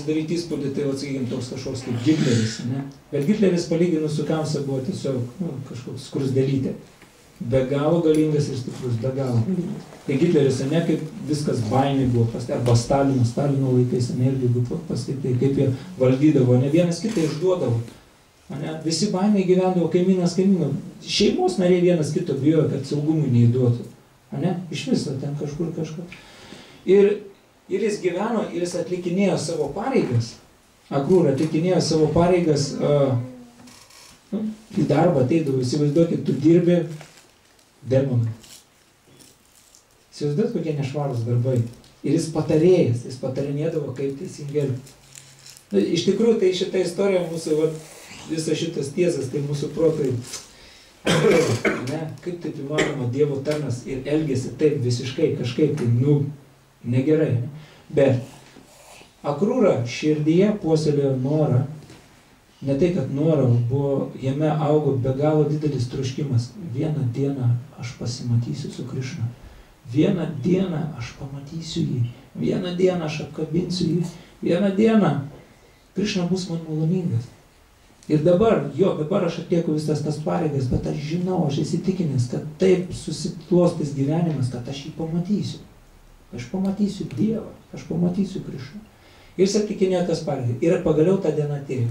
susidaryti įspūdį, tai, sakykime, toks kažkoks kaip Hitleris, ne? Bet Hitleris palyginus su Kamsa buvo tiesiog, kažkoks skrusdelytė. Be galo galingas ir stiprus, be galo galingas. Tai Hitleris, ne, kaip viskas baimė buvo pastatė, arba Stalino laikais, ne, irgi buvo pastatė, kaip jie valdydavo, ne vienas kitą išduodavo. Ne, visi baimė gyvendavo kaimynas kaimyno. Šeimos nariai vienas kito bijojo, kad saugumui neįduotų. Ne, iš viso ten kažkur kažką. Ir jis gyveno, ir jis atlikinėjo savo pareigas. Akrūra atlikinėjo savo pareigas į darbą ateidavo. Įsivaizduokit, tu dirbi demonai. Įsivaizduot, kokie nešvarūs darbai. Ir jis patarėjas, jis patarinėdavo, kaip teisingai elgtis. Iš tikrųjų, tai šita istorija mūsų, visas šitas tiesas, tai mūsų protai, ne, kaip taip įmanoma Dievo tarnas ir elgėsi taip visiškai, kažkaip tai, negerai. Ne? Bet Akrūra širdyje puoselėjo norą, ne tai, kad norą, buvo, jame augo be galo didelis troškimas. Vieną dieną aš pasimatysiu su Krišna. Vieną dieną aš pamatysiu jį. Vieną dieną aš apkabinsiu jį. Vieną dieną Krišna bus man maloningas. Ir dabar aš atlieku visas tas pareigas, bet aš žinau, aš įsitikinęs, kad taip susiklostys gyvenimas, kad aš jį pamatysiu. Aš pamatysiu Dievą, aš pamatysiu Krišną. Ir jis atlikinėjo tas pareigas. Ir pagaliau ta diena atėjo.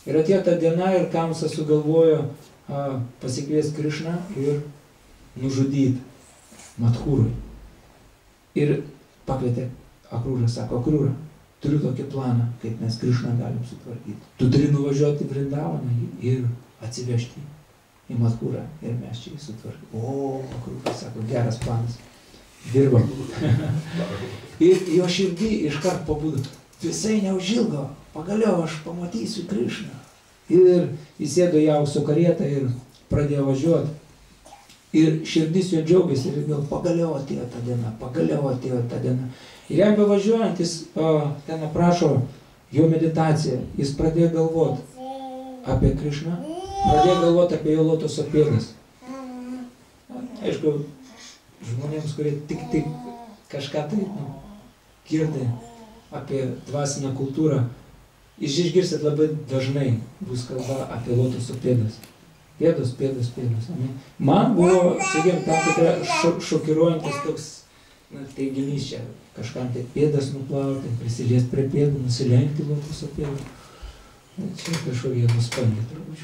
Ir atėjo ta diena ir Kamsa sugalvojo pasikviesti Krišną ir nužudyti Madhūrui. Ir pakvietė Akrūrą, sako, Akrūra, turiu tokį planą, kaip mes Krišną galim sutvarkyti. Tu turi nuvažiuoti Vrindavaną ir atsivežti į Madhūrą ir mes čia jį sutvarkyti. O, Akrūra, sako, geras planas. Dirbam. Ir jo širdį iškart pabudo. Visai neužilgo, pagaliau aš pamatysiu Krišną. Ir įsėdo į aukso karietą ir pradėjo važiuoti. Ir širdis jo džiaugiasi ir gal pagaliau atėjo ta diena, pagaliau atėjo ta diena. Ir jam bevažiuojant, jis ten aprašo jo meditaciją. Jis pradėjo galvoti apie Krišną, pradėjo galvoti apie jo lotoso pėdas. Aišku, žmonėms, kurie tik kažką tai girdi apie dvasinę kultūrą, išgirsit labai dažnai bus kalba apie lotoso pėdas. Pėdos. Man buvo, sakykime, tam tikra šokiruojantis toks teiginys čia. Kažkam tai pėdas nuplauti, prisiliesti prie pėdų, nusilenkti lotoso pėdą. Čia kažkokie nuspalvė turbūt.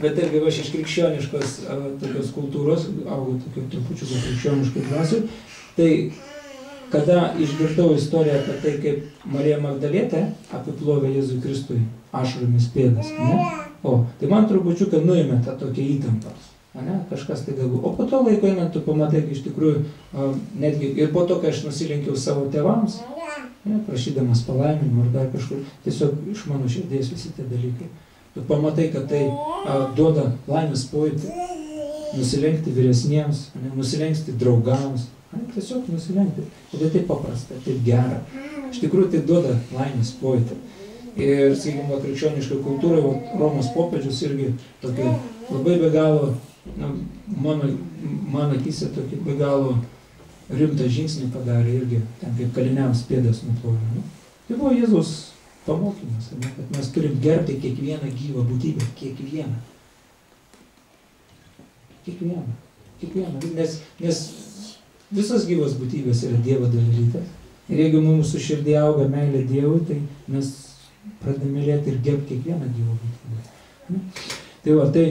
Bet irgi aš iš krikščioniškos tokios kultūros, augau tokiu trupučiu krikščioniškai dvasiu, tai kada išgirdau istoriją apie tai, kaip Marija Magdalietė apiplovė Jėzui Kristui ašaromis pėdas, ne? Tai man trupučiuką nuėmė tą tokią įtampą, ne? Kažkas tai galbūt. O po to laiko einant, tu pamatai, kad iš tikrųjų, netgi ir po to, kai aš nusilenkiau savo tėvams, ne, prašydamas palaiminimo ar dar kažkur, tiesiog iš mano širdies visi tie dalykai. Tu pamatai, kad tai duoda laimės pojūtį, nusilenkti vyresniems, ne, nusilenkti draugams, ne, tiesiog nusilenkti. Tai taip paprasta, taip gera. Iš tikrųjų tai duoda laimės pojūtį. Ir, sakykime, krikščioniškai kultūrai, Romos popiežius irgi tokį labai be galo, mano akyse tokį be galo rimtą žingsnį padarė irgi, ten kaip kaliniams pėdas nuplovė. Tai buvo Jėzaus pamokymas, ne, kad mes turim gerbti kiekvieną gyvą būtybę, kiekvieną. Nes visos gyvos būtybės yra Dievo dalelytės. Ir jeigu mūsų širdį auga meilė Dievui, tai mes pradedame mylėti ir gerbti kiekvieną gyvą būtybę. Tai va, tai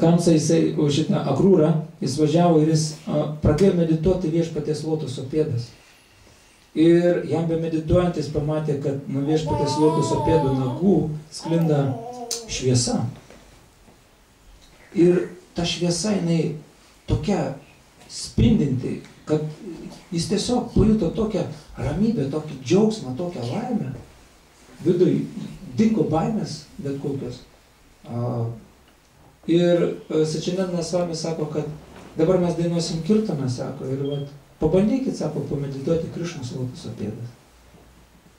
Kamsa jisai, šitą Akrūrą, jis važiavo ir jis pradėjo medituoti viešpaties lotoso pėdas. Ir jam bemedituojant jis pamatė, kad nuo viešpaties lotoso pėdų nagų sklinda šviesa. Ir ta šviesa, jinai tokia spindinti, kad jis tiesiog pajuto tokią ramybę, tokį džiaugsmą, tokią laimę. Viduj dingo baimės, bet kokios. Ir Sačinandas Svami sako, kad dabar mes dainuosim kirtaną, sako, ir vat, pabandykit, sako, pamedituoti Krišnos lotoso pėdas.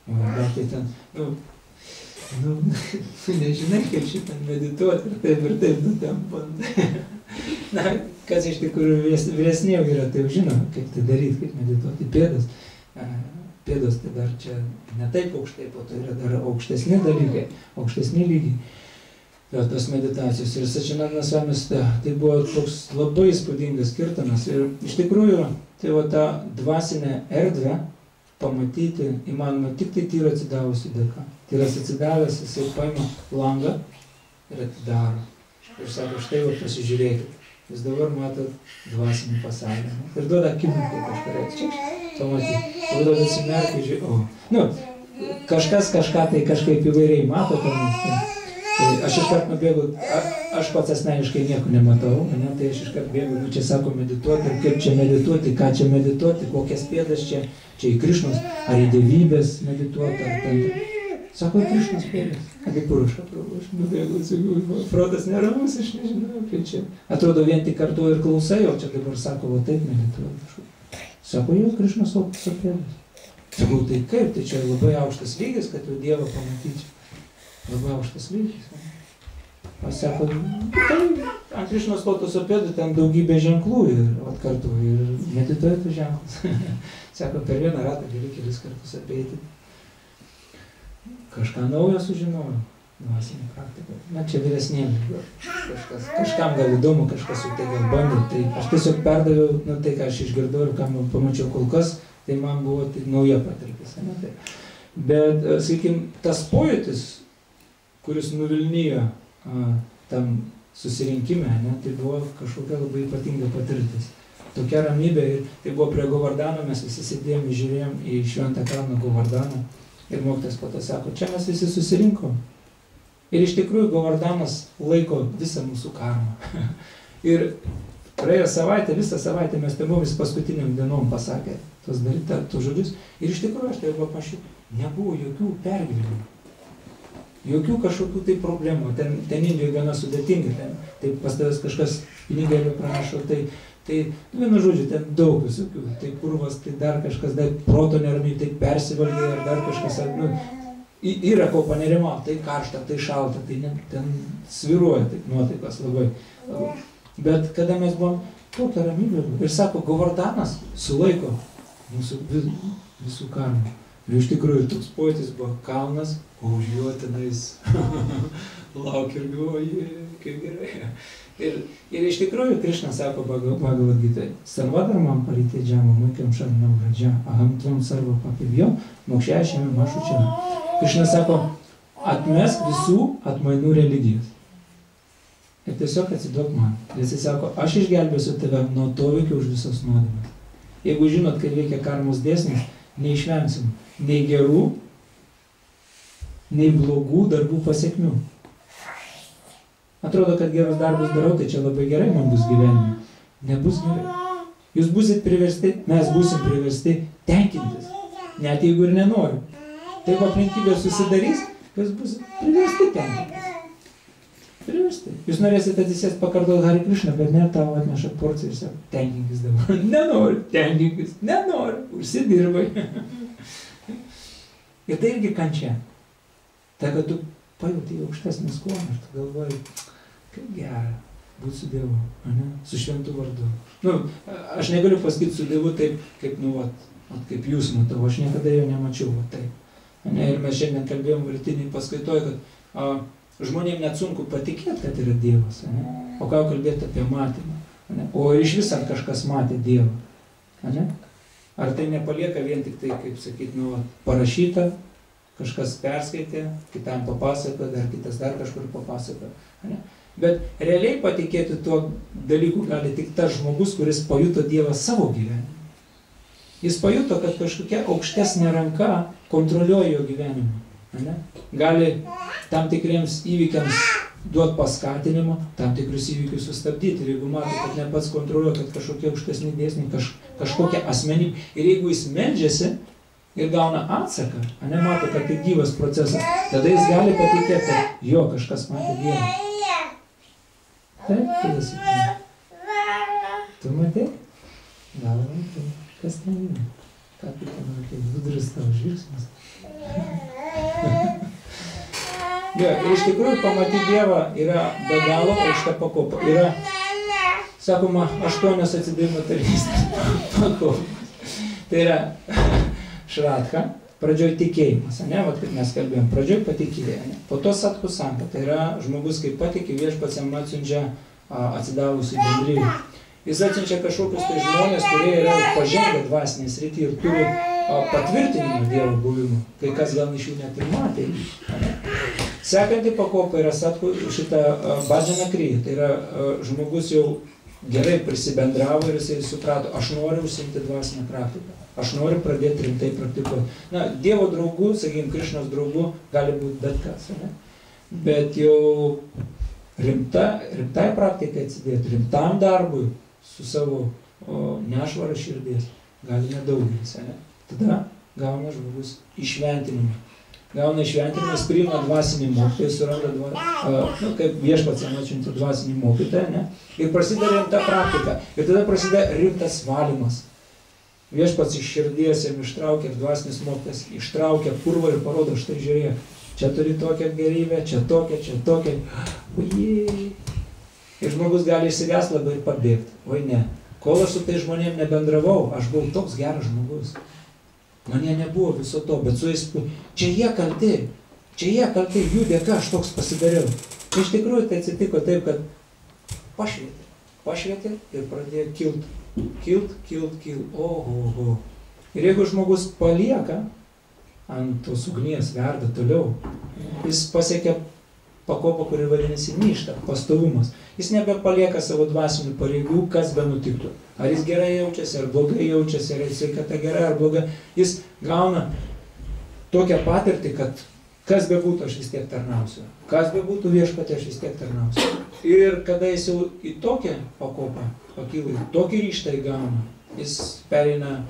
Bet tai ten, nežinai, kaip šitą medituoti, ir taip, ten bandai. Na, kas iš tikrųjų vyresniau yra, tai jau žino, kaip tai daryti, kaip medituoti pėdas. pėdos tai dar čia ne taip aukštai, po to yra dar aukštesni dalykai, aukštesni lygiai. Tos meditacijos. Ir Sačinandas Svamis tai buvo toks labai įspūdingas kirtanas. Ir iš tikrųjų, tai va tą dvasinę erdvę pamatyti įmanoma tik tai tyra atsidavusi dėka. Tyras atsidavęs, jisai paima langą ir atidaro. Ir sako, štai va pasižiūrėkit. Jūs dabar matot dvasinį pasaulį. Ir duoda akimirkai kažką. Čia pamatyti. O duoda atsimerkti, žiūrėti. Kažkas kažką tai kažkaip įvairiai mato tam. Tai aš iškart nubėgu, aš pats asmeniškai nieko nematau, tai aš iškart bėgu, čia sako medituoti, ir kaip čia medituoti, ką čia medituoti, kokias pėdas čia į Krišnos, ar į dievybės medituoti, ar ten. Sako, į Krišnos pėdas, ar į Purušą, aš nubėgu, protas neramus, aš nežinau, kaip čia. Atrodo, vien tik kartu ir klausai, o čia dabar sako, va taip medituoti. Sako, jau Krišnos pėdas. Sakau, tai kaip, tai čia labai aukštas lygis, kad jau Dievą pamatyčiau. Labai aukštas lygis. Aš sako, tai ant Krišnos lotoso pėdų ten daugybė ženklų ir kartu ir medituoja tų ženklus. Sako, per vieną ratą gali kelis kartus apeiti. Kažką naujo sužinojau, dvasinė praktika. Na, čia vyresniem. Kažkam gal įdomu, kažkas jau tai gal bandė. Tai aš tiesiog perdaviau, tai ką aš išgirdau ir ką pamačiau kol kas, tai man buvo tai nauja patirtis. Bet, sakykim, tas pojūtis, kuris nuvilnijo tam susirinkime, tai buvo kažkokia labai ypatinga patirtis. Tokia ramybė, ir tai buvo prie Govardano, mes visi sėdėjom, žiūrėjom į Šventą kalną Govardaną, ir mokytojas po to sako, čia mes visi susirinkom. Ir iš tikrųjų Govardanas laiko visą mūsų karmą. Ir praėjo savaitę, visą savaitę mes tai vis paskutiniam dienom pasakė tos žodžius. Ir iš tikrųjų aš tai paprašiau, nebuvo jokių pergyvenimų. Jokių kažkokių tai problemų, ten Indijoj gana sudėtinga, tai pas tavęs kažkas pinigėlių prašo, tai vienu žodžiu, ten daug visokių, tai purvas, tai dar kažkas, tai proto neramiai, tai persivalgė, ar dar kažkas, yra ko panerimau, tai karšta, tai šalta, tai ten sviruoja, tai nuotaikas labai. Bet kada mes buvom, tokia ramybė, ir sako, Govardanas sulaiko mūsų visų karmą. Ir iš tikrųjų toks pojūtis buvo kalnas, o už juo tenais laukia ir galvoja, kaip gerai. Ir iš tikrųjų Krišna sako Bhagavad Gitai, Sarvadharmam paritejama muikiam šarnam vradžia, aham tvam sarva papivjo, mokšėšiame mašučia. Krišna sako, atmesk visų atmainų religijos. Ir tiesiog atsiduok man. Ir jis sako, aš išgelbėsiu tave nuo to veikia už visos nuodėmes. Jeigu žinot, kad veikia karmos dėsnis, neišvengsim nei gerų, nei blogų darbų pasiekmių. Atrodo, kad gerus darbus darau, tai čia labai gerai man bus gyvenime. Nebus gerai. Jūs būsit priversti, mes būsim priversti tenkintis, net jeigu ir nenoriu. Taip aplinkybės susidarys, jūs būsit priversti tenkintis. Priversti. Jūs norėsite atsisėsti pakartoti Hari Krišną, bet ne tavo atneša porciją ir sako, tenkinkis dabar. Nenoriu, tenkinkis, nenoriu, užsidirbai. Ir tai irgi kančia. Tai, kad tu pajauti aukštesnį skonį ir tu galvoji, kaip gera būti su Dievu, su šventu vardu. Aš negaliu pasakyti su Dievu taip, kaip, kaip jūs matau, aš niekada jo nemačiau, taip. Ir mes šiandien kalbėjom rytinį paskaitoj, kad žmonėm net sunku patikėti, kad yra Dievas, o ką kalbėti apie matymą. O iš vis ar kažkas matė Dievą. Ar tai nepalieka vien tik tai, kaip sakyti, parašyta, kažkas perskaitė, kitam papasako, dar kitas dar kažkur papasako. Bet realiai patikėti tuo dalyku gali tik tas žmogus, kuris pajuto Dievą savo gyvenimą. Jis pajuto, kad kažkokia aukštesnė ranka kontroliuoja jo gyvenimą. Gali tam tikriems įvykiams duoti paskatinimą, tam tikrus įvykius sustabdyti. Ir jeigu mato, kad ne pats kontroliuoja, kad kažkokie aukštesni dėsniai, kažkokia asmenybė. Ir jeigu jis meldžiasi ir gauna atsaką, mato, kad tai gyvas procesas, tada jis gali patikėti, kad jo kažkas matė Dievą. Taip, tada sakyti. Tu matė? Gal matė. Kas ten yra? Ką tu ten matė? Gudrus tavo žvilgsnis. Ir iš tikrųjų pamatyti Dievą yra be galo aukšta pakopa. Yra, sakoma, 8 atsidavimo tarnystės pakopos. Tai yra šratha, pradžioj tikėjimas, ne, vat kaip mes kalbėjom, pradžioj patikėjo, ne. Po to satkusanka, tai yra žmogus, kai patikė, viešpats jam atsiunčia atsidavusi bendrijų. Jis atsiunčia kažkokius tai žmonės, kurie yra pažengę dvasinį sritį ir turi patvirtinimą Dievo buvimą, kai kas gal iš jų net ir matė. Sekanti pakopa yra šitą badžaną kryją, tai yra žmogus jau gerai prisibendravo ir jisai suprato, aš noriu užsiimti dvasinę praktiką, aš noriu pradėti rimtai praktikuoti. Na, Dievo draugų, sakykime, Krišnos draugų gali būti bet kas, ne? Bet jau rimtai praktikai atsidėti, rimtam darbui su savo nešvara širdies gali nedaugelis, ne? Tada gauna žmogus išventinimą. Gauna išventinimą, jis priima dvasinį mokytoją, suranda kaip viešpats jam atsiuntė dvasinį mokytoją, ne? Ir prasideda rimta praktika. Ir tada prasideda rimtas valymas. Viešpats iš širdies jam ištraukia, ir dvasinis mokytojas ištraukia purvą ir parodo, štai žiūrėk, čia turi tokią gerybę, čia tokią. Ojei. Ir žmogus gali išsigąsti labai ir pabėgti. Oi ne, kol aš su tai žmonėm nebendravau, aš buvau toks geras žmogus. Man jie nebuvo viso to, bet su jais, čia jie kalti, jų dėka aš toks pasidariau. Iš tikrųjų tai atsitiko taip, kad pašvietė ir pradėjo kilt, oho. Ir jeigu žmogus palieka ant tos ugnies, verda toliau, jis pasiekia pakopą, kuri vadinasi nyšta, pastovumas. Jis nebepalieka savo dvasinių pareigų, kas be nutiktų. Ar jis gerai jaučiasi, ar blogai jaučiasi, ar jis sveikata gera, ar bloga. Jis gauna tokią patirtį, kad kas be būtų, aš vis tiek tarnausiu. Kas be būtų viešpatė, aš vis tiek tarnausiu. Ir kada jis jau į tokią pakopą pakyla, tokį ryžtą įgauna, jis pereina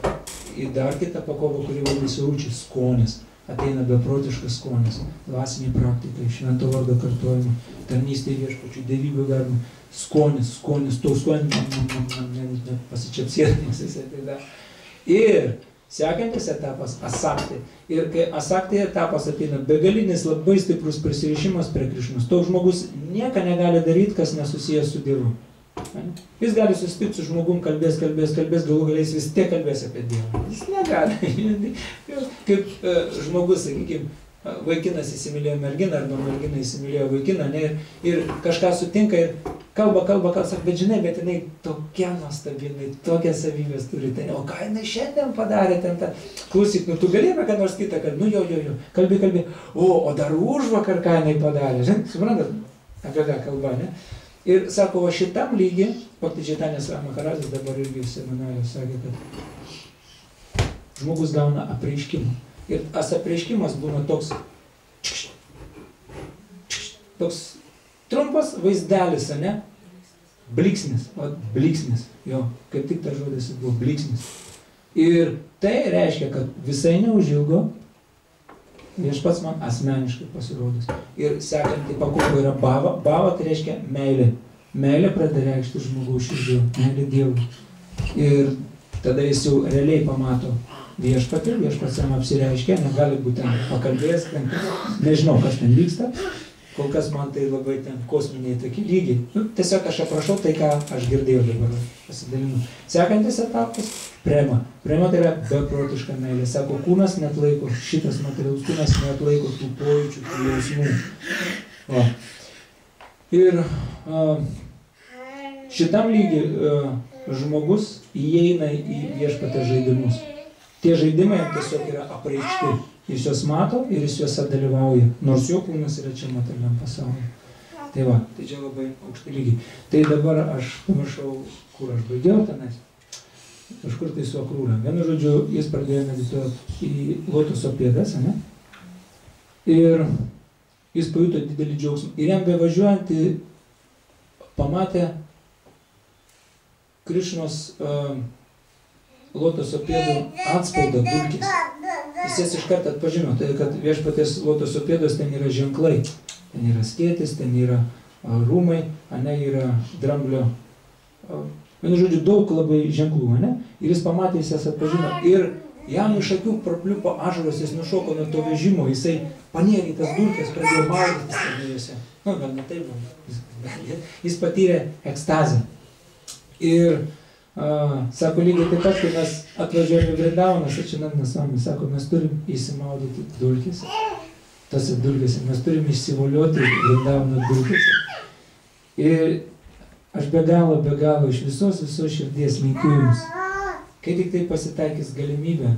į dar kitą pakopą, kuri vadinasi rūčius, skonis. Ateina beprotiškas skonis, dvasiniai praktikai, švento vardo kartojimai, tarnystė viešpačių, dievybė galima, skonis, to skonis, pasičiapsėti, nes jisai tai dar. Ir sekantis etapas – asaktė. Ir kai asaktė etapas ateina begalinis, labai stiprus prisirišimas prie Krišnos, toks žmogus nieko negali daryti, kas nesusijęs su Dievu. Jis gali susitikti su žmogum, kalbės, galų galiais vis tiek kalbės apie Dievą. Jis negali. Kaip žmogus, sakykime, vaikinas įsimylėjo merginą arba mergina įsimylėjo vaikiną, ne, ir kažką sutinka ir kalba, sako, bet žinai, bet jinai tokia nuostabi, tokias savybės turi, tai, o ką jinai šiandien padarė ten tą, klausyk, tu galėjome ką nors kitą, kad, jo, kalbi, o dar užvakar ką jinai padarė, žinai, suprantat, apie ką kalba, ne? Ir sako, o šitam lygi, Bhakti-Čaitanės Maharajus dabar irgi seminarijos sakė, kad žmogus gauna apreiškimą. Ir tas apreiškimas būna toks trumpas vaizdelis, ne? Bliksnis, jo, kaip tik tas žodis buvo bliksnis. Ir tai reiškia, kad visai neužilgo viešpats man asmeniškai pasirodys. Ir sekanti pakopa yra bhava. Bhava tai reiškia meilė. Meilė pradeda reikšti žmogaus širdį, meilė Dievui. Ir tada jis jau realiai pamato viešpatį, viešpats jam apsireiškia, negali būti ten pakalbėjęs, nežinau, kas ten vyksta. Kol kas man tai labai ten kosminiai tokie lygiai. Tiesiog aš aprašau tai, ką aš girdėjau dabar, pasidalinu. Sekantis etapas – prema. Prema tai yra beprotiška meilė. Sako, kūnas neatlaiko, šitas materialus kūnas neatlaiko tų pojūčių, tų jausmų. Ir šitam lygiai žmogus įeina į viešpatės žaidimus. Tie žaidimai tiesiog yra apreikšti. Jis juos mato ir jis juose dalyvauja, nors jo kūnas yra čia materialiam pasaulyje. Tai va, tai čia labai aukšti lygiai. Tai dabar aš pamiršau, kur aš baigiau tenais. Kažkur tai su Akrūra. Vienu žodžiu, jis pradėjo medituoti į lotoso pėdas, ne? Ir jis pajuto didelį džiaugsmą. Ir jam bevažiuojant pamatė Krišnos lotoso pėdų atspaudą dulkės. Jis jas iš karto atpažino, tai kad viešpaties lotoso pėdos ten yra ženklai. Ten yra skėtis, ten yra rūmai, ane yra dramblio. Vienu žodžiu, daug labai ženklų, ane? Ir jis pamatė, jis jas atpažino. Ir jam iš akių prapliupo ašaros, jis nušoko nuo to vežimo, jisai panėrė į tas dulkes, pradėjo maudytis tenėjose. Gal ne taip, jis patyrė ekstazę. Ir Sako, lygiai taip pat, kai mes atvažiuojame į Vrindavaną, Sačinandas Svami, sako, mes turim įsimaudyti dulkėse. Tose dulkėse. Mes turim išsivolioti Vrindavano dulkėse. Ir aš be galo iš visos širdies linkiu jums, kai tik tai pasitaikys galimybė,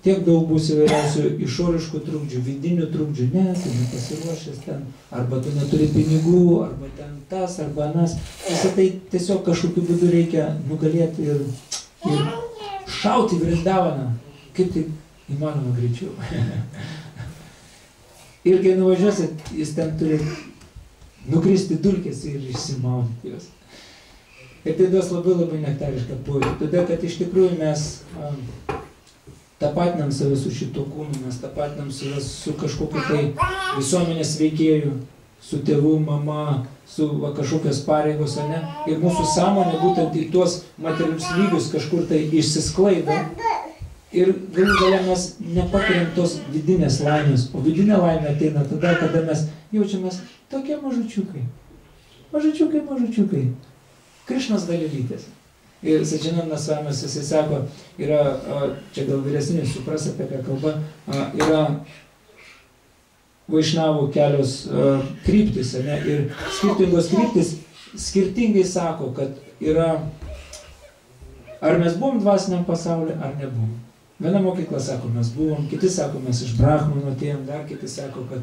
tiek daug bus įvairiausių išoriškų trukdžių, vidinių trukdžių, ne, tu nepasiruošęs ten, arba tu neturi pinigų, arba ten tas, arba anas. Visą tai tiesiog kažkokiu būdu reikia nugalėti ir šauti Vrindavaną, kaip tai įmanoma greičiau. Ir kai nuvažiuosit, jis ten turi nukristi dulkės ir išsimaudyti juos. Ir tai duos labai nektarišką pojūtį, todėl kad iš tikrųjų mes tapatinam save su šito kūnu, mes tapatinam save su kažkokiu tai visuomenės veikėju, su tėvu, mama, su kažkokios pareigos, ne? Ir mūsų sąmonė būtent į tuos materialius lygius kažkur tai išsisklaido. Ir galų gale mes nepatiriam tos vidinės laimės, o vidinė laimė ateina tada, kada mes jaučiamės tokie mažučiukai. Mažučiukai. Krišnos dalelytės. Ir Sačinandas Svamis, jisai sako, yra, čia gal vyresniai supras apie ką kalba, yra vaišnavų kelios kryptis, ne? Ir skirtingos kryptis skirtingai sako, kad yra, ar mes buvom dvasiniam pasaulyje, ar nebuvom. Viena mokykla sako, mes buvom, kiti sako, mes iš Brahmano atėjom, dar kiti sako, kad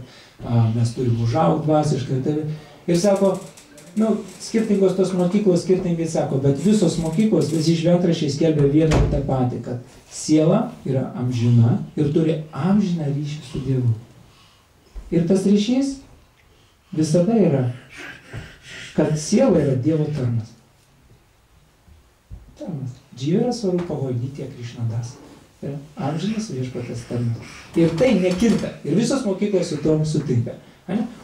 mes turim užaugti dvasiškai. Ir sako, skirtingos tos mokyklos skirtingai sako, bet visos mokyklos, visi šventraščiai skelbia vieną ir tą patį, kad siela yra amžina ir turi amžiną ryšį su Dievu. Ir tas ryšys visada yra, kad siela yra Dievo tarnas. Dživera Svarupa Nitya Krišnadas. Amžinas viešpaties tarnas. Ir tai nekinta. Ir visos mokyklos su tom sutinka.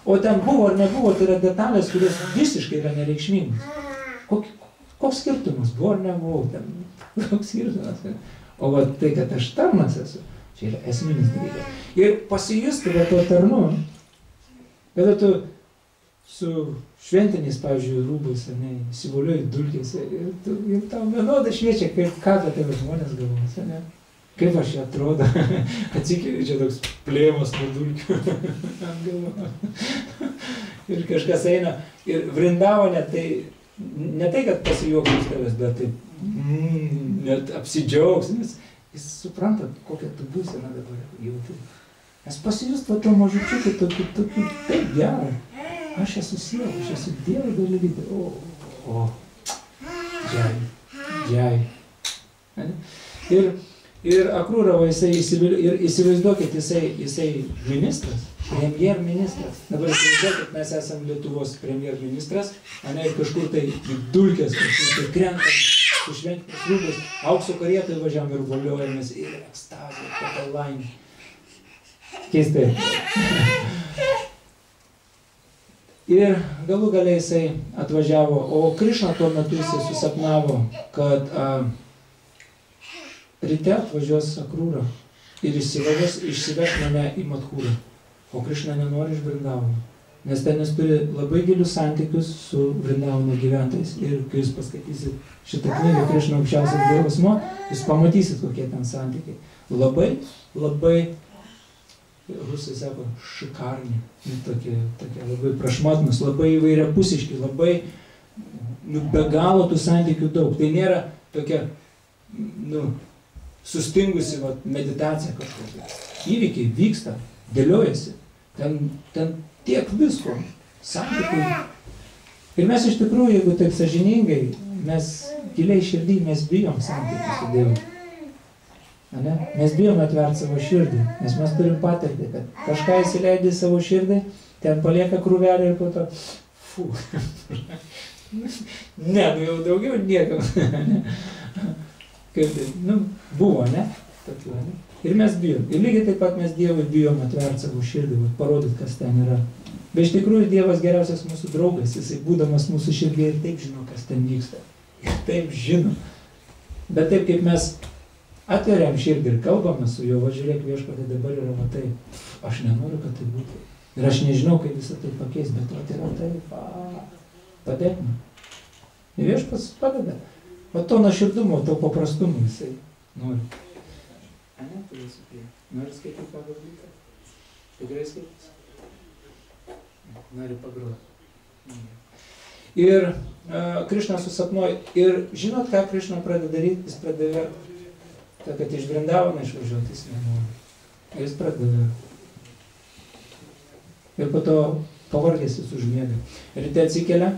O ten buvo ar nebuvo, tai yra detalės, kurios visiškai yra nereikšmingos. Koks skirtumas? Buvo ar nebuvo ten? Koks skirtumas? O va tai, kad aš tarnas esu, čia yra esminis dalykas. Ir pasijusti va to tarnu, kada tu su šventiniais, pavyzdžiui, rūbais, įsivoliuoji dulkėse ir tau vienodai šviečia, kaip ką apie žmonės galvos, ne? Kaip aš čia atrodo, atsikeliu, čia toks plėmas nuo dulkių ant galvos. Ir kažkas eina. Ir Vrindavane tai, ne tai, kad pasijuoks iš tavęs, bet taip, net apsidžiaugs, nes jis supranta, kokią tu būseną dabar jauti. Nes pasijust va to mažučiukai, tokiu, taip gera. Aš esu siela, aš esu Dievo dalelytė. Džiai. Ir Akrūrava, įsivaizduokit, jisai ministras, premjerministras. Dabar įsivaizduokit, mes esam Lietuvos premjerministras, ir kažkur tai dulkės, kažkur tai krentam, su šventinis rūbais, aukso karietai važiavam ir voliojamės, ir ekstazė, tokia laimė. Keistai. Ir galų galiai jisai atvažiavo, o Krišna tuo metu jisai susapnavo, kad ryte atvažiuos Akrūra ir išsiveš mane į Madhūrą. O Krišna nenori iš Vrindavano, nes ten jis turi labai gilius santykius su Vrindavano gyventojais. Ir kai jūs paskaitysit šitą knygą Krišna aukščiausias Dievo asmuo, jūs pamatysit, kokie ten santykiai. Labai, rusai sako, šikarni, tokie labai prašmatnus, labai įvairiapusiški, labai be galo tų santykių daug. Tai nėra tokia, sustingusi meditacija kažkokia. Įvykiai vyksta, dėliojasi. Ten tiek visko, santykiai. Ir mes iš tikrųjų, jeigu taip sąžiningai, mes giliai širdį, mes bijom santykių su Dievu. Mes bijom atverti savo širdį, nes mes turim patirtį, kad kažką įsileidai savo širdį, ten palieka krūvelį ir po to, ne, jau daugiau niekam. Kaip tai, buvo, ne? Tokiu, ne? Ir mes bijom. Ir lygiai taip pat mes Dievui bijom atverti savo širdį, parodyti, kas ten yra. Bet iš tikrųjų Dievas geriausias mūsų draugas, jisai būdamas mūsų širdį ir taip žino, kas ten vyksta. Ir taip žino. Bet taip kaip mes atveriam širdį ir kalbame su juo, va žiūrėk, viešpatie, dabar yra va taip. Aš nenoriu, kad tai būtų. Ir aš nežinau, kaip visą tai pakeis, bet va tai yra taip. Padėk man. Ir viešpats padeda. O to nuoširdumo, to paprastumo jisai nori. Ane, nori skaityti pagal Gitą? Tikrai skaitys? Nori pagroti. Ir Krišna susapnuoja. Ir žinot, ką Krišna pradeda daryti? Jis pradeda verkti. Ta, kad iš Vrindavono išvažiuoti jis nenori. Jis pradeda verkti. Ir po to pavargęs jis užmiega. Ryte atsikelia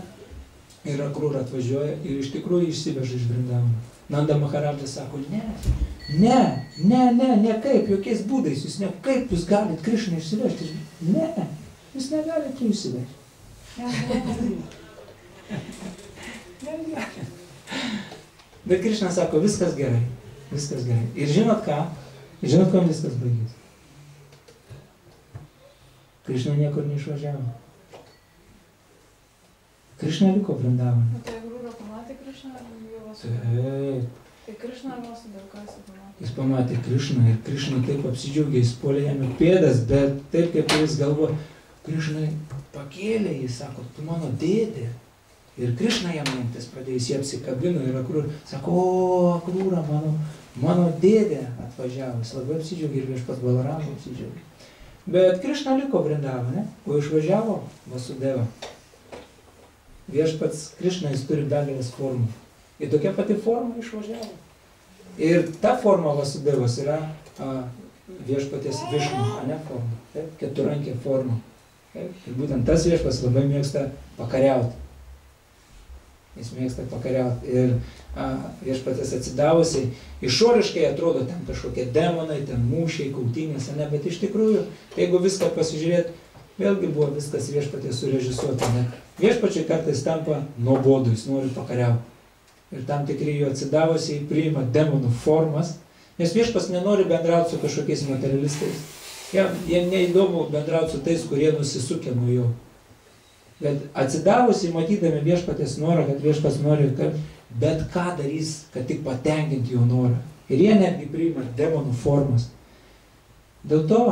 ir Akrūra atvažiuoja ir iš tikrųjų išsiveža iš Vrindavono. Nanda Maharadžas sako, ne, kaip, jokiais būdais, jūs ne, kaip jūs galit Krišną išsivežti? Ne, jūs negalite jų išsivežti. Bet Krišna sako, viskas gerai, viskas gerai. Ir žinot ką? Žinot, kam viskas baigės? Krišna niekur neišvažiavo. Krišna liko Vrindavone. Tai Akrūra pamatė Krišną ar jau Vasudevą? Taip. Tai Krišna ar Vasudevą, ką jis pamatė? Jis pamatė Krišną ir Krišna taip apsidžiaugė, jis puolė jam į pėdas, bet taip kaip jis galvoja, Krišna pakėlė, jis sako, tu mano dėdė. Ir Krišna jam mintis pradėjo, jis jį apsikabino ir Akrūra sako, o Akrūra, mano dėdė atvažiavo, jis labai apsidžiaugė ir viešpats Balarama apsidžiaugė. Bet Krišna liko Vrindavone, o išvažiavo Vasudeva. Viešpats Krišna, jis turi begalės formų. Ir tokia pati forma išvažiavo. Ir ta forma Vasudevas yra viešpatės Višnu, ne forma. Taip? Keturankė forma. Taip? Ir būtent tas viešpats labai mėgsta pakariauti. Jis mėgsta pakariauti. Ir viešpatės atsidavusiai, išoriškai atrodo ten kažkokie demonai, ten mūšiai, kautynės, ne, bet iš tikrųjų, jeigu viską pasižiūrėt, vėlgi buvo viskas viešpatės surežisuota. Ne? Viešpačiai kartais tampa nuobodu, jis nori pakariauti. Ir tam tikri jo atsidavusiai priima demonų formas, nes viešpas nenori bendrauti su kažkokiais materialistais. Jie neįdomu bendrauti su tais, kurie nusisukė nuo jo. Bet atsidavusiai matydami viešpatės norą, kad viešpas nori, kad bet ką darys, kad tik patenkinti jo norą. Ir jie netgi priima demonų formas. Dėl to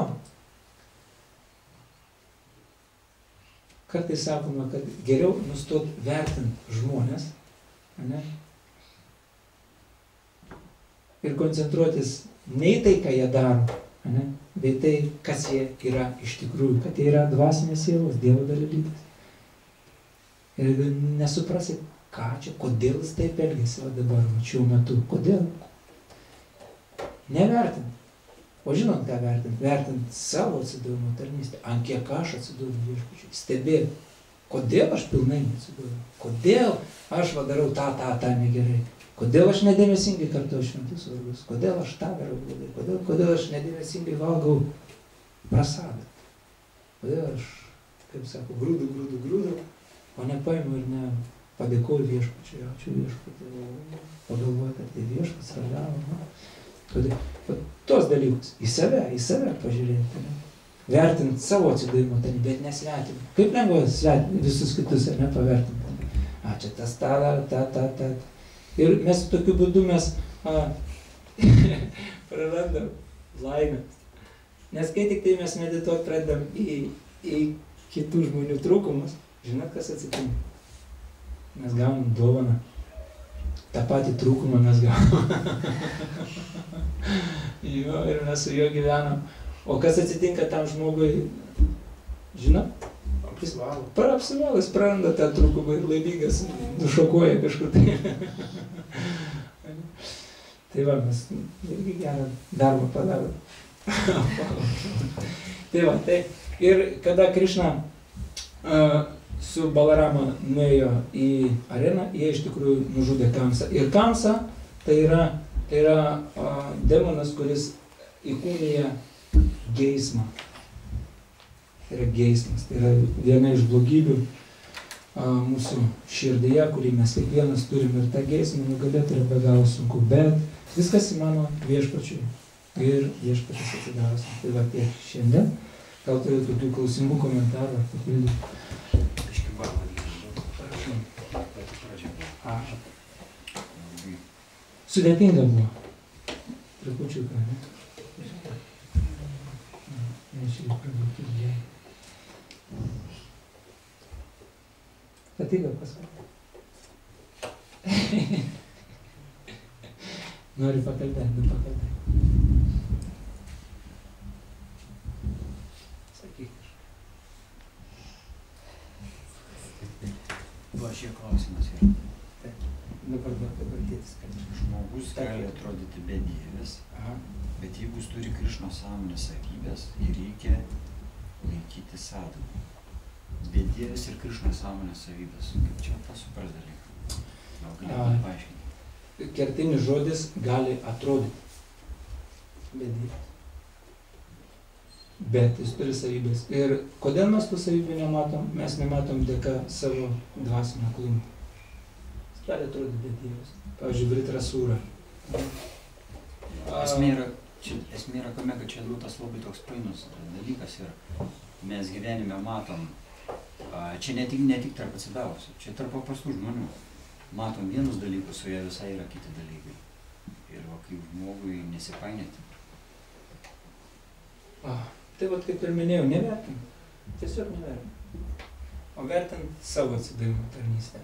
kartais sakoma, kad geriau nustot vertinti žmonės, ne? Ir koncentruotis ne į tai, ką jie daro, ne? Bet tai, kas jie yra iš tikrųjų, kad jie yra dvasinės sielos, Dievo dalelytės. Ir nesuprasi, ką čia, kodėl jis taip elgėsi dabar, šiuo metu, kodėl. Nevertint. O žinot, ką vertint? Vertint savo atsidavimo tarnystę, ant kiek aš atsiduodu viešpačiui. Stebėt, kodėl aš pilnai neatsiduodu, kodėl aš darau tą negerai, kodėl aš nedėmesingai kartu šventus vargus, kodėl aš tą darau blogai, kodėl aš nedėmesingai valgau prasadą, kodėl aš, kaip sako, grūdu, o nepaimu ir ne padėkoju viešpačiui, ačiū viešpačiui, pagalvoju, kad tai viešpats ragavo. Tos dalykus, į save pažiūrėti, vertinti savo atsidavimo tarnybę, bet nesvetimą. Kaip lengva visus kitus ar nepavertinti. Čia tas ta. Ir mes tokiu būdu prarandam laimę. Nes kai tik tai mes medituoti pradedam į kitų žmonių trūkumus, žinot, kas atsitinka? Mes gaunam dovaną. tą patį trūkumą mes gaunam. Jo, ir mes su juo gyvenam. O kas atsitinka tam žmogui, žinot? Apsivalo, jis praranda tą trūkumą ir laimingas, nušokuoja kažkur tai. Tai va, mes irgi gerą darbą padarome. Tai va, tai ir kada Krišna su Balarama nuėjo į areną, jie iš tikrųjų nužudė Kamsą. Ir Kamsa tai yra demonas, kuris įkūnija geismą. Tai yra geismas, tai yra viena iš blogybių mūsų širdyje, kurį mes kiekvienas turim, ir tą geismą nugalėti yra be galo sunku, bet viskas įmanoma viešpačiui ir viešpatis atsidavęs. Tai va tiek šiandien. Gal turiu tokių klausimų, komentarų, papildymų. Sudėtinga buvo. Trupučiuką, ne? Nešiai pradėti džiai. Patiko pasakyti. Nori pakalbėti, nu pakalbėti. Sakyk. Va, šie klausimas yra. Dabar tėtis, kad Žmogus gali atrodyti bedievis, bet jeigu jis turi Krišnos sąmonės savybės, jį reikia laikyti sadhana. Bedievis ir Krišnos sąmonės savybės. Kaip čia tas supras dalykas? Gal galėtum paaiškinti? Kertinis žodis gali atrodyti bedievis. Bet jis turi savybės. Ir kodėl mes tų savybių nematom? Mes nematom dėka savo dvasinio aklumo. Jis gali atrodyti bedievis. Pavyzdžiui, Vritrasūra. Esmė yra kame, kad čia tas labai toks painus dalykas yra. Mes gyvenime matom, čia ne tik tarp atsidavusių, čia tarp paprastų žmonių. Matom vienus dalykus, o jie visai yra kiti dalykai. Ir va, kaip žmogui nesipainėti. Tai vat, kaip ir minėjau, nevertint. Tiesiog nevertint. O vertint savo atsidavimo tarnystę.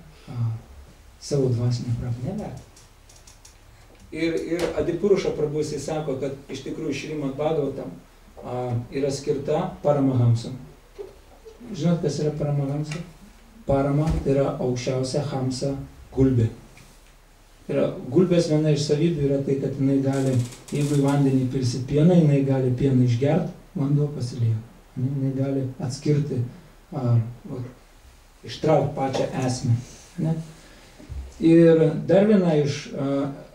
Savo dvasinę pravdą. Nevertint. Ir Adipuruša Prabhu jisai sako, kad iš tikrųjų Šrimad Bhagavatam yra skirta Paramahamsam. Žinot, kas yra Paramahamsa? Parama tai yra aukščiausia hamsa gulbė. Gulbės viena iš savybių yra tai, kad jinai gali, jeigu į vandenį pilsi pieną, jinai gali pieną išgerti, vanduo pasilieka. Jinai gali atskirti, ištraukti pačią esmę. Ne? Ir dar viena iš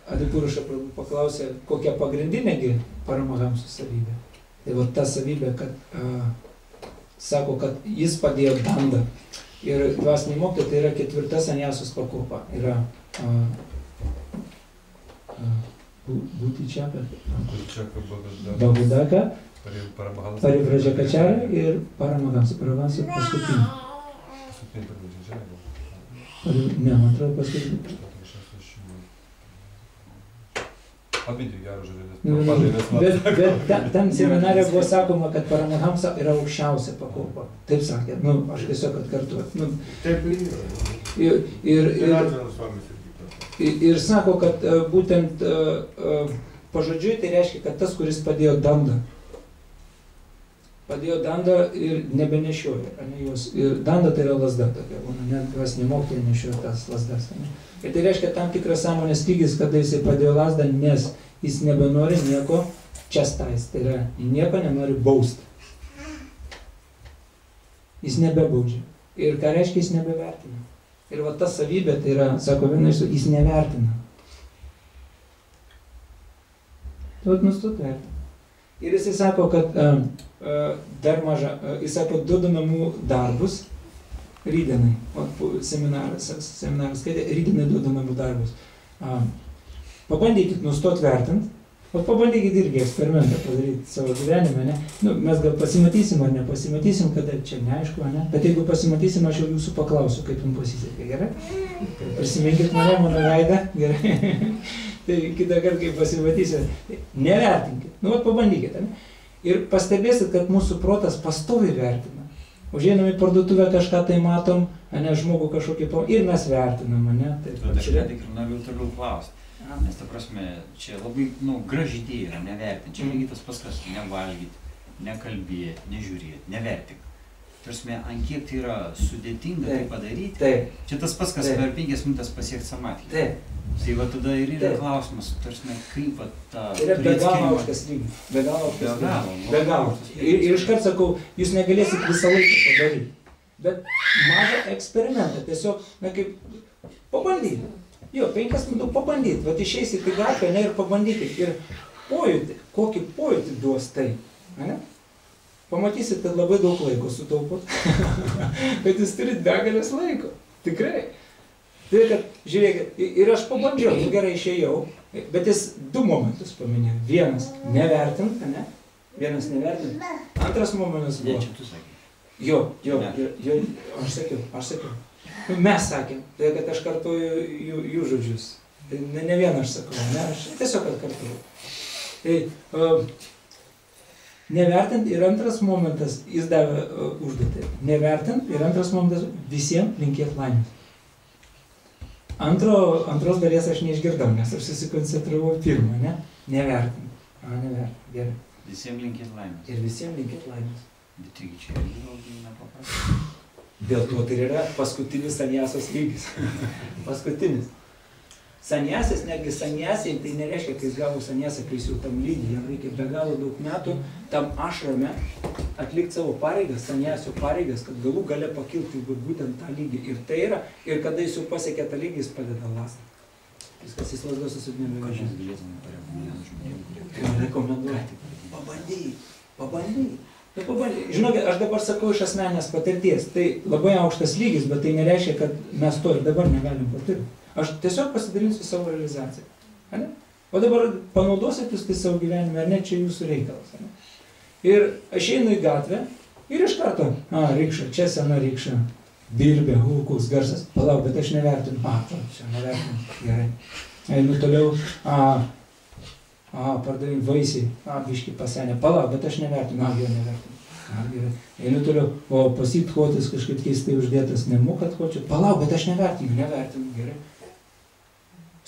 Adipuruša Prabhu paklausė, kokia pagrindinėgi Paramahamsų savybė. Tai va ta savybė, kad sako, kad jis padėjo dandą. Ir dvasiniai mokytojai tai yra 4 sanjasos pakopa. Yra būti čia, Bahudaka, Parivražakačara ir Paramahamsa. Paramahamsa paskutinį. Ne, man atrodo paskutinį. Bet tam seminare buvo sakoma, kad Paramahamsa yra aukščiausia pakopa. Taip sakė, aš tiesiog atkartuoju. Ir sako, kad būtent pažodžiui tai reiškia, kad tas, kuris padėjo dandą. Padėjo dandą ir nebenešioja. Ir danda tai yra lasda tokia, net dvasiniai mokytojai nešioja tas lasdas. Ir tai reiškia tam tikras sąmonės lygis, kada jisai padėjo lasdą, nes jis nebenori nieko čestais, tai yra nieko nenori bausti. Jis nebebaudžia. Ir ką reiškia, jis nebevertina. Ir va ta savybė, tai yra, sako viena iš, jis nevertina. Tai vat nustot vertina. Ir jisai sako, kad dar maža, jis sako, duoda namų darbus rydienai. Seminaras skaitė, rydienai duoda namų darbus. Pabandykit nustot vertint, o pabandykit irgi eksperimentą padaryti savo gyvenime, ne? Mes gal pasimatysim ar nepasimatysim, kada čia neaišku, ne? Bet jeigu pasimatysim, aš jau jūsų paklausiu, kaip jums pasisekė, gerai? Prisiminkit mano veidą, gerai? Tai kitą kartą, kai pasimatysim, nevertinkit, vat pabandykit, ne? Ir pastebėsit, kad mūsų protas pastoviai vertina. Užeinam į parduotuvę, kažką tai matom, ne, žmogų kažkokį ir mes vertinam, ne? Bet aš tik ir noriu toliau klausti. Nes ta prasme, čia labai, graži idėja yra nevertinti. Čia lygiai tas pats, kas nevalgyti, nekalbėti, nežiūrėti, nevertink. Tarsi, ant kiek tai yra sudėtinga tai padaryti. Čia tas pats, kas per 5 minutės pasiekti samatį. Tai va tada ir yra klausimas, tarsi, kaip va ta... Tai yra be galo aukštas lygis. Be galo aukštas. Ir iškart sakau, jūs negalėsit visą laiką padaryti. Bet mažą eksperimentą, tiesiog, kaip pabandyti. Jo, 5 minutės pabandyti, vat išeisit į gatvę, ir pabandykit. Ir pojūtį, kokį pojūtį duos tai, ne? Pamatysit, kad labai daug laiko sutaupot, kad jūs turit begalės laiko, tikrai. Tai, kad, žiūrėkit, ir aš pabandžiau, gerai išėjau, bet jis 2 momentus paminėjo. Vienas nevertint, ne? Vienas nevertint. Antras momentas buvo. Ne, čia tu sakė. Jo, aš sakiau. Mes sakėm, tai kad aš kartuoju jų žodžius. Ne vieną aš sakau, ne, aš tiesiog atkartuoju. Tai nevertint ir antras momentas, jis davė užduotį. Nevertint ir antras momentas visiems linkėt laimės. Antros dalies aš neišgirdau, nes aš susikoncentravau pirmą, ne? Nevertinu. Nevertinu, gerai. Visiems linkėt laimės. Ir visiems linkėt laimės. Bet taigi čia irgi labai nepaprasta. Dėl to tai yra paskutinis sanjasos lygis. Paskutinis. Sanjasis, netgi sanjasiai, tai nereiškia, kai jis gavo sanjasą, kai jis jau tam lygį, jam reikia be galo daug metų tam ašrame atlikti savo pareigas, sanjasio pareigas, kad galų gale pakilti būtent tą lygį. Ir tai yra, ir kada jis jau pasiekė tą lygį, jis padeda lasdą. Viskas jis lasdos susidnėmė. Ką jūs galėtume parekomenduoti žmonėm, kurie rekomenduoti. Pabandyk. Žinokit, aš dabar sakau iš asmeninės patirties. Tai labai aukštas lygis, bet tai nereiškia, kad mes to ir dabar negalim patirti. Aš tiesiog pasidalinsiu savo realizaciją. Ane? O dabar panaudosit jūs tai savo gyvenime, ar ne, čia jūsų reikalas. Ane? Ir aš einu į gatvę ir iš karto, rykša, čia sena rykša, birbė, koks garsas, palauk, bet aš nevertinu. Čia nevertinu, gerai. Einu toliau, pardavim vaisiai, biški pasenė, palauk, bet aš nevertinu, jo nevertinu. Gerai. Einu toliau, o pasit hotis kažkaip keistai uždėtas, nemokat hočio, palauk, bet aš nevertinu, gerai.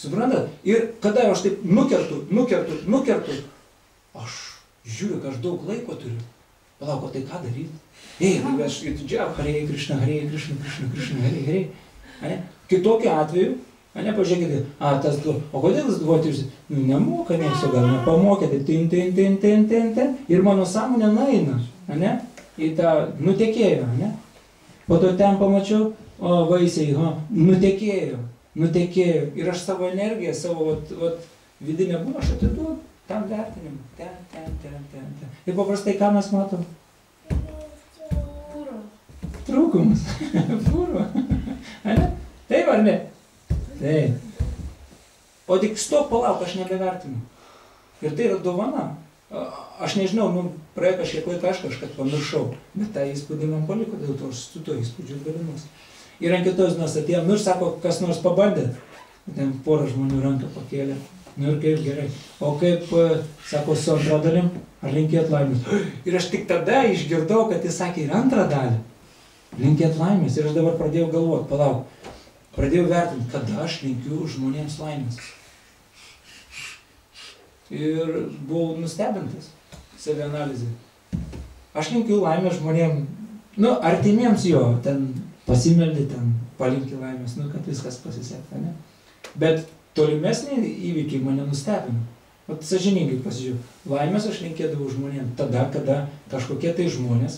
Suprantat? Ir kada aš taip nukertu, aš žiūriu, kad aš daug laiko turiu. Palauk, o tai ką daryti? Aš įtudžiau, Hare Krishna, Hare. Kitokiu atveju, pažiūrėkite, o kodėl jis duoti, nemoka, nieks, o gal nepamokėte, tin, ir mano sąmonė naina, į tą nutekėjo, po to ten pamačiau, vaisiai, nutekėjo, ir aš savo energiją, savo vidinę būną, aš atiduodu tam vertinimui, ten. Ir paprastai ką mes matom? Trūkumas. Fūro. Taip ar ne? Taip. O tik stop, palauk, aš nebevertinu. Ir tai yra dovana. Aš nežinau, praėjo kažkiek laiko, aš kažką pamiršau, bet tą įspūdį man paliko, dėl to aš su to įspūdžiu dalinuosi. Ir ant kitos dienos atėjom, ir sako, kas nors pabandė. Ten porą žmonių ranką pakėlė. Ir kaip gerai. O kaip, sako, su antra dalim, ar linkėt laimės? Ir aš tik tada išgirdau, kad jis sakė ir antrą dalį. Linkėt laimės. Ir aš dabar pradėjau galvoti, palauk. Pradėjau vertinti, kada aš linkiu žmonėms laimės. Ir buvau nustebintas savianalizė. Aš linkiu laimės žmonėms, artimiems jo, ten pasimeldi, ten palinki laimės, kad viskas pasisekta, ne? Bet tolimesni įvykiai mane nustebino. Sąžiningai pasižiūrėjau, laimės aš linkėdavau žmonėms tada, kada kažkokie tai žmonės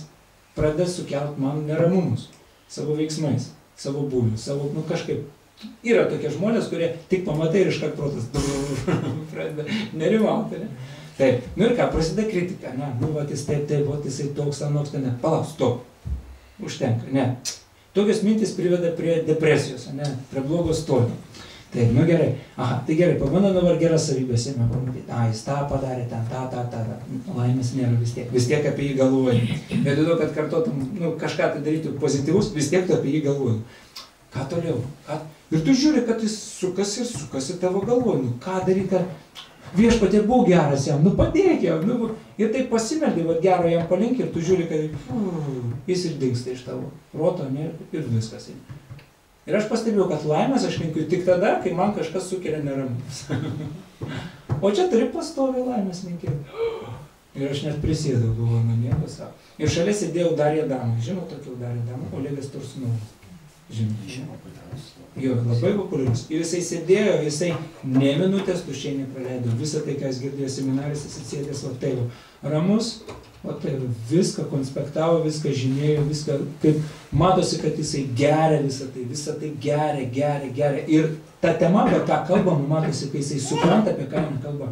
pradeda sukelt man neramumus savo veiksmais, savo būviu, savo, kažkaip. Yra tokie žmonės, kurie tik pamatai ir iškart protas pradeda nerimauti, ne? Taip, ir ką, prasideda kritika, ne? Jis taip, jisai toks, anoks, ne? Palauk, stop. Užtenka, ne? Tokios mintis priveda prie depresijos, ne? Prie blogo stovio. Taip, gerai. Tai gerai, pabandom dabar geras savybės jame pamatyti. Jis tą padarė, ten, tą. Laimės nėra vis tiek. Vis tiek apie jį galvoji. Vietoj to, kad kartotum, kažką tai darytų pozityvus, vis tiek tu apie jį galvoji. Ką toliau? Ir tu žiūri, kad jis sukasi tavo galvoji. Ką daryti, viešpatie, būk geras jam, padėk jam. Ir taip pasimeldi, gero jam palinki ir tu žiūri, kad jis ir dingsta iš tavo proto, ir viskas. Ir aš pastebėjau, kad laimės aš linkiu tik tada, kai man kažkas sukelia neramumus. O čia turi pastoviai laimės linkėti. Ir aš net prisėdau, galvoju, nieko savo. Ir šalia sėdėjau Darija Damą. Žinau tokių Darija Damą, Olegas Tursunovas. Žinau. Jo, labai populiarus. Ir jisai sėdėjo, jisai ne minutės tuščiai nepraleido. Visą tai, ką jis girdėjo seminaris, jis atsėdės, ramus, viską konspektavo, viską žymėjo, viską, kaip matosi, kad jisai geria visą tai geria. Ir ta tema, apie ką kalbam, matosi, kai jisai supranta, apie ką jam kalba.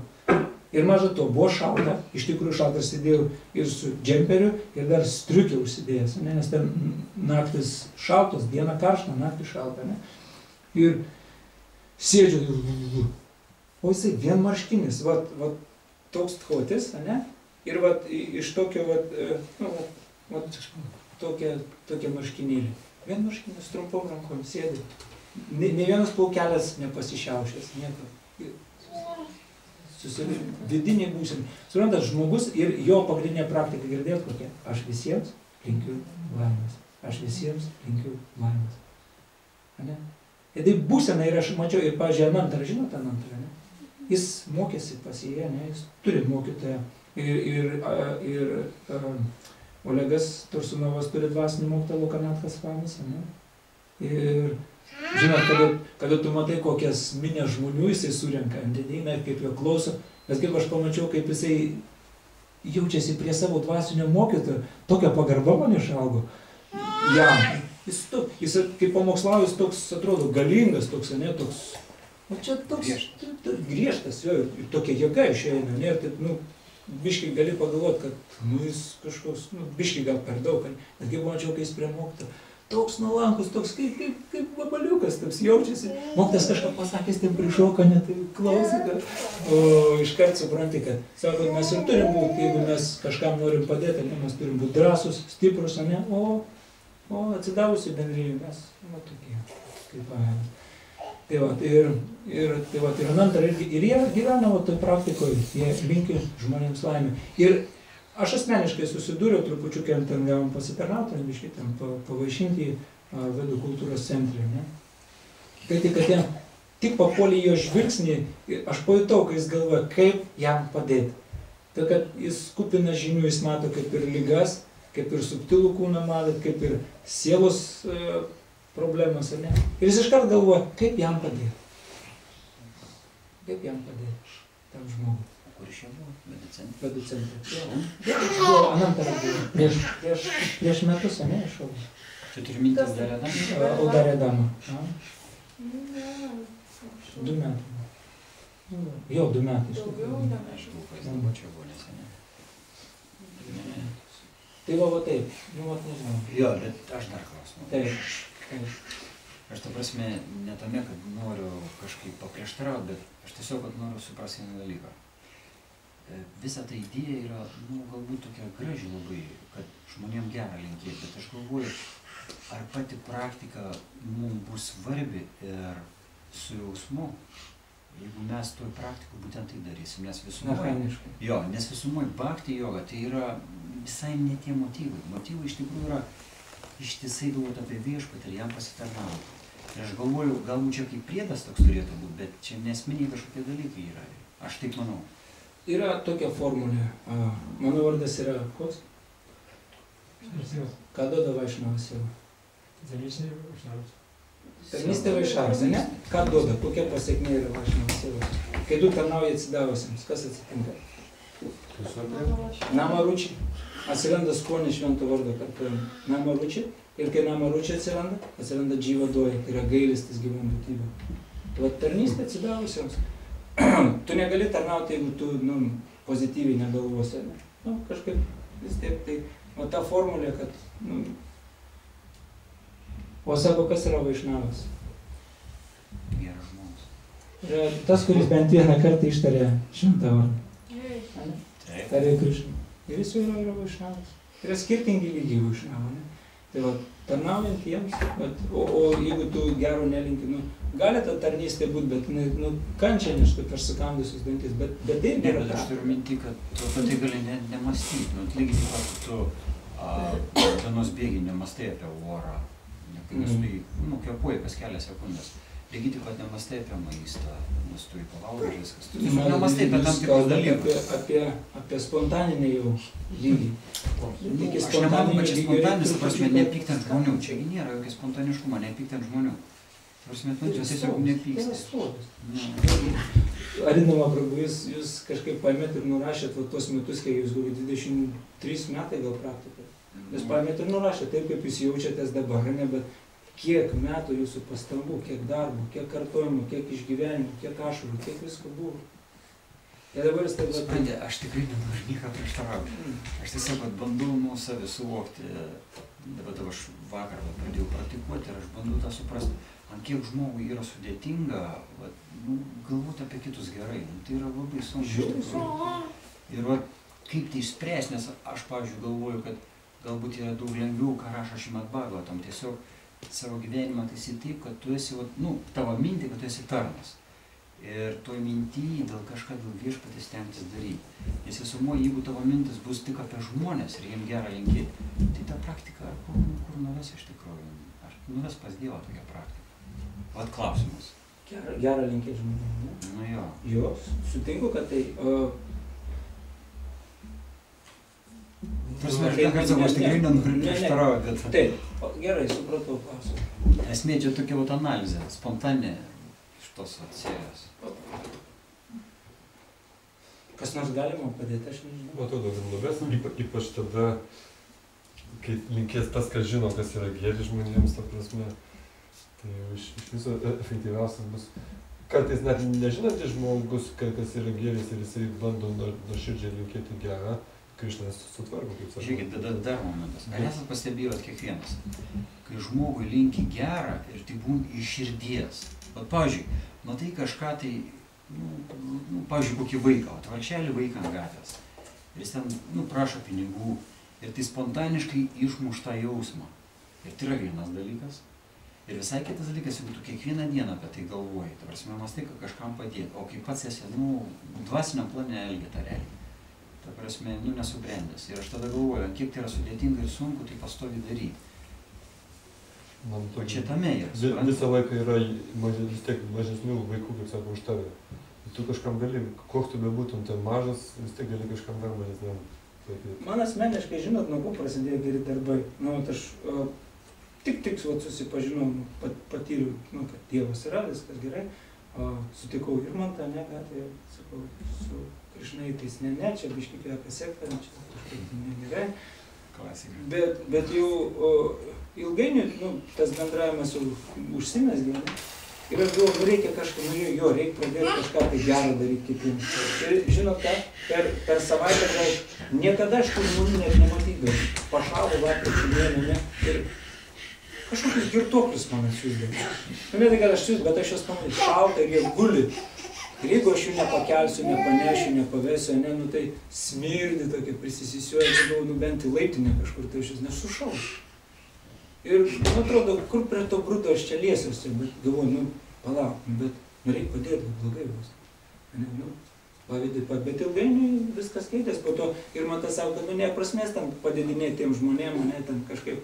Ir maža to, buvo šalta, iš tikrųjų šaltas sėdėjau ir su džemperiu, ir dar striukė užsidėjęs, nes ten naktis šaltos, diena karšta, naktis šalta, ne? Ir sėdžiu, o jisai vienmarškinis, toks tchotis, ne? Ir iš tokio, tokia marškinėlė. Vienmarškinis, trumpom rankom sėdi. Ne vienas plaukelis nepasišiaušęs, nieko. Vidiniai būsim. Suprantat, žmogus ir jo pagrindinė praktika girdėt kokia. Aš visiems linkiu laimės. Aš visiems linkiu laimės. Ane? Ir tai būsena ir aš mačiau, ir, pavyzdžiui, Anantarą, žinote Anantarą, ne? Jis mokėsi pas jį, ne? Jis turi mokytoją. Ir Olegas Tursunovas turi dvasinį mokytoją Lukanatkas Vanis, ne? Ir, žinot, kada tu matai, kokias minės žmonių jisai surenka, ateina, kaip jo klauso, bet kaip aš pamačiau, kaip jisai jaučiasi prie savo dvasinio mokytojo, tokia pagarba man išaugo. Jam. Jis kaip pamokslauja, jis toks, atrodo, galingas, toks, ne, toks, o čia toks griežtas, jo, ir tokia jėga išeina, ne, ir taip, nu, biškai gali pagalvoti, kad, nu, jis kažkoks, nu, biškai gal per daug, bet kaip mačiau, kai jis prie mokytojo, toks nuolankus, toks kaip vabaliukas, toks jaučiasi. Mokytas kažką pasakęs, ten prišoka, ne, tai klausai, kad, o iškart supranti, kad, sako, mes ir turim būti, jeigu mes kažkam norim padėti, ne, mes turim būti drąsus, stiprus, ne, o atsidavusi bendrijai mes, nu, tokie, kaip, tai va, ir Anantar irgi, ir jie gyvena, va, toj praktikoje, jie linki žmonėms laimę. Ir aš asmeniškai susidūriau trupučiukai, ten gavom pasitarnauti, biškai ten pavaišinti Vedų kultūros centre, ne. Tai tik, kad jam tik papuolė jo žvilgsnį, aš pajutau, kai jis galvoja, kaip jam padėti. Tai, kad jis kupina žinių, jis mato kaip ir ligas, kaip ir subtilų kūną matot, kaip ir sielos problemas, ne. Ir jis iškart galvoja, kaip jam padėti. Kaip jam padėti tam žmogui. Kur iš jo buvo? Vedų centre. Buvo Anantara buvo. Prieš metus, ne, išau. Čia turi mintis Udaredama? Udaredama. 2 metai. Jo, 2 metai. Daugiau nebežinau. Čia buvo neseniai. Tai va taip, nu va nežinau. Jo, bet aš dar klausimu. Taip. Aš ta prasme, ne tame, kad noriu kažkaip paprieštarauti, bet aš tiesiog noriu suprasti vieną dalyką. Visa ta idėja yra, nu, galbūt tokia graži labai, kad žmonėm gerą linkėti, bet aš galvoju, ar pati praktika mums bus svarbi ir su jausmu, jeigu mes toj praktikoj būtent tai darysim, nes visumoje, nes visumoje bhakti joga, tai yra visai ne tie motyvai. Motyvai iš tikrųjų yra ištisai galvoti apie viešpatį ir jam pasitarnauti. Ir aš galvoju, galbūt čia kaip priedas toks turėtų būti, bet čia nesminiai kažkokie dalykai yra. Aš taip manau. Yra tokia formulė. Mano vardas yra koks? Ką duoda Vaišnavas jau? Tarnystė Vaišnavas, ne? Ką duoda? Kokia pasiekmė yra Vaišnavas jau? Kai du tarnauja atsidavusiems, kas atsitinka? Namarūčiai. Atsiranda skonis švento vardo, kad namarūčiai. Ir kai namarūčiai atsiranda džyva doja, tai yra gailestis gyvam būtybė. Tai va tarnystė atsidavusiems. Tu negali tarnauti, jeigu tu, nu, pozityviai negalvosi, ne? Nu, kažkaip vis taip, tai, o ta formulė, kad, nu... O sako, kas yra Vaišnavas? Geras žmogus. Yra tas, kuris bent vieną kartą ištarė šventą vardą. Tarė Krišna. Ir jis yra Vaišnavas. Yra skirtingi lygiai Vaišnavo, ne? Tai va, tarnaujant jiems, o jeigu tu gero nelinki, nu, gali ta tarnystė būti, bet, nu, kančia neštų per sukandusius dantis, bet tai nėra. Ne, bet aš turiu minti, kad tu apie tai gali nemastyti, nu, lygiai taip pat tu dienos bėgi nemastai apie orą, nes tu, nu, kvėpuoji kas kelias sekundės. Lygiai taip pat nemastai apie maistą, nes tu įpalauži viskas. Tu nemastai apie tam tikrus dalykus. Apie spontaninį jau lygį. Aš nemanau, kad čia spontaninis, prasme, nepykti ant žmonių. Čia nėra jokio spontaniškumo, nepykti ant žmonių. Prasme, tu tiesiog nepyksti. Arinama Prabhu, jūs kažkaip paėmėt ir nurašėt tuos metus, kai jūs buvo 23 metai gal praktikai. Jūs paėmėt ir nurašėt taip, kaip jūs jaučiatės dabar, ne, bet kiek metų jūsų pastangų, kiek darbų, kiek kartojimų, kiek išgyvenimų, kiek ašarų, kiek visko buvo. Ir dabar jūs taip... Supranti, aš tikrai nenoriu niką prieštarauti. Aš tiesiog bandau nuo savį suvokti. Dabar aš vakar pradėjau praktikuoti ir aš bandau tą suprasti, ant kiek žmogui yra sudėtinga galvoti apie kitus gerai. Tai yra labai sunku. Ir kaip tai išspręsti, nes aš, pavyzdžiui, galvoju, kad galbūt yra daug lengviau, ką rašo Šrimad Bhagavatam, tiesiog savo gyvenimą taisyti taip, kad tu esi, nu, tavo mintį, kad tu esi tarnas. Ir toj minty dėl kažką dėl viešpatės stengtis daryti. Nes visumoje, jeigu tavo mintis bus tik apie žmonės ir jiems gerą linkėti, tai ta praktika kur nuves iš tikrųjų? Nuves pas Dievą tokią praktiką. Vat klausimas. Gerą linkėt žmonėm, ne? Nu jo. Jo, sutinku, kad tai... Prasme, aš nekart sakau, aš tikrai nenoriu prieštarauti, bet... Taip, gerai, supratau klausimą. Esmė čia tokia vat analizė, spontanė iš tos serijos. Kas nors galima padėti, aš nežinau. Matau, daug nuves, ypač tada, kai linkės tas, kas žino, kas yra gėris žmonėms, ta prasme, tai iš viso efektyviausias bus. Kartais net nežinantis žmogus, kas yra gėris ir jisai bando nuoširdžiai linkėti gerą, Krišnas sutvarko, kaip sakau. Žiūrėkit, dar momentas. Ar esat pastebėjot kiekvienas, kai žmogui linki gerą ir tai būna iš širdies. Bet, pavyzdžiui, matai kažką tai, pavyzdžiui, kokį vaiką, atvarkšelį vaiką ant gatvės. Ir jis ten, prašo pinigų ir tai spontaniškai išmuš tą jausmą. Ir tai yra vienas dalykas. Ir visai kitas dalykas, jeigu tu kiekvieną dieną apie tai galvoji, ta prasme, mastai, kad kažkam padėti, o kai pats esi, dvasiniam plane elgeta realiai. Ta prasme, nesubrendęs. Ir aš tada galvoju, kiek tai yra sudėtinga ir sunku, tai pastovi daryti. O čia tame yra. Visą laiką yra vis tiek mažesnių vaikų, kaip sako, už tave. Tu kažkam gali, koks tu bebūtum ten mažas, vis tiek gali kažkam dar mažesniam padėti. Man asmeniškai, žinot, nuo ko prasidėjo geri darbai. Aš tik susipažinau, patyriau, kad Dievas yra, viskas gerai. Sutikau Irmantą, gatvėje, sakau, su Krišnaitais, ne, čia biškį apie sektą, čia kažkaip negerai. Klasika. Bet jau ilgainiui, tas bendravimas jau užsimezgė, ne? Ir aš galvoju, reikia kažką, reikia pradėti kažką tai gerą daryti kitiems. Ir žinot ką, per savaitę gal niekada aš tų žmonių net nematydavau. Pašalo lapkričio mėnesį, ne? Ir kažkokius girtuoklius man atsiųsdavo. Ne tai, kad aš siūs, bet aš juos pamatau, šalta ir jie guli. Ir jeigu aš jų nepakelsiu, nepanešiu, nepavesiu, tai smirdi tokia, prisisisiuoja, bent į laiptinę kažkur, tai aš juos nesušausiu. Ir, atrodo, kur prie to brudo aš čia liesiuosi, bet galvoju, palauk, bet reikia padėti, blogai bus. Pavydį, bet ilgainiui viskas keitės, po to ir man tas sako, kad neprasmės tam padėdinėti tiem žmonėm, ten kažkaip,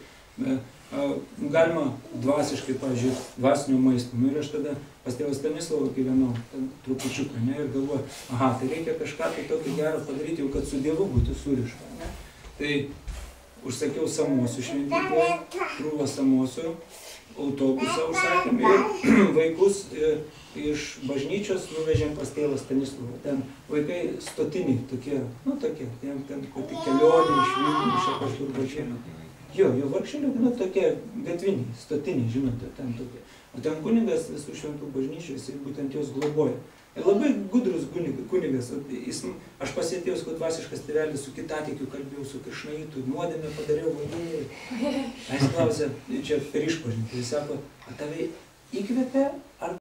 galima dvasiškai, pavyzdžiui, dvasinio maisto. Ir aš tada pas tėvą Stanislavą gyvenau, trupučiuką, ir galvoju, tai reikia kažką tai tokį gerą padaryti, jau kad su Dievu būtų surišta. Tai užsakiau samosių šventykloje, krūvą samosių, autobusą užsakėm ir vaikus iš bažnyčios nuvežėm pas tėvą Stanislavą. Ten vaikai stotiniai tokie, ten pati kelionė iš Vilnių, iš kažkur bažnyčių. Jo, vargšelių, tokie gatviniai, stotiniai, žinote, ten tokie. O ten kunigas visų šventų bažnyčių, jis būtent jos globoja. Ir labai gudrus kunigas, aš pasėtėjus, kad dvasiškas tėvelis su kitatikiu kalbėjau, su Krišnaitu, nuodėmę padariau vadinėjai. Jis klausė, čia per išpažintį, jis sako, ar tave įkvėpė, ar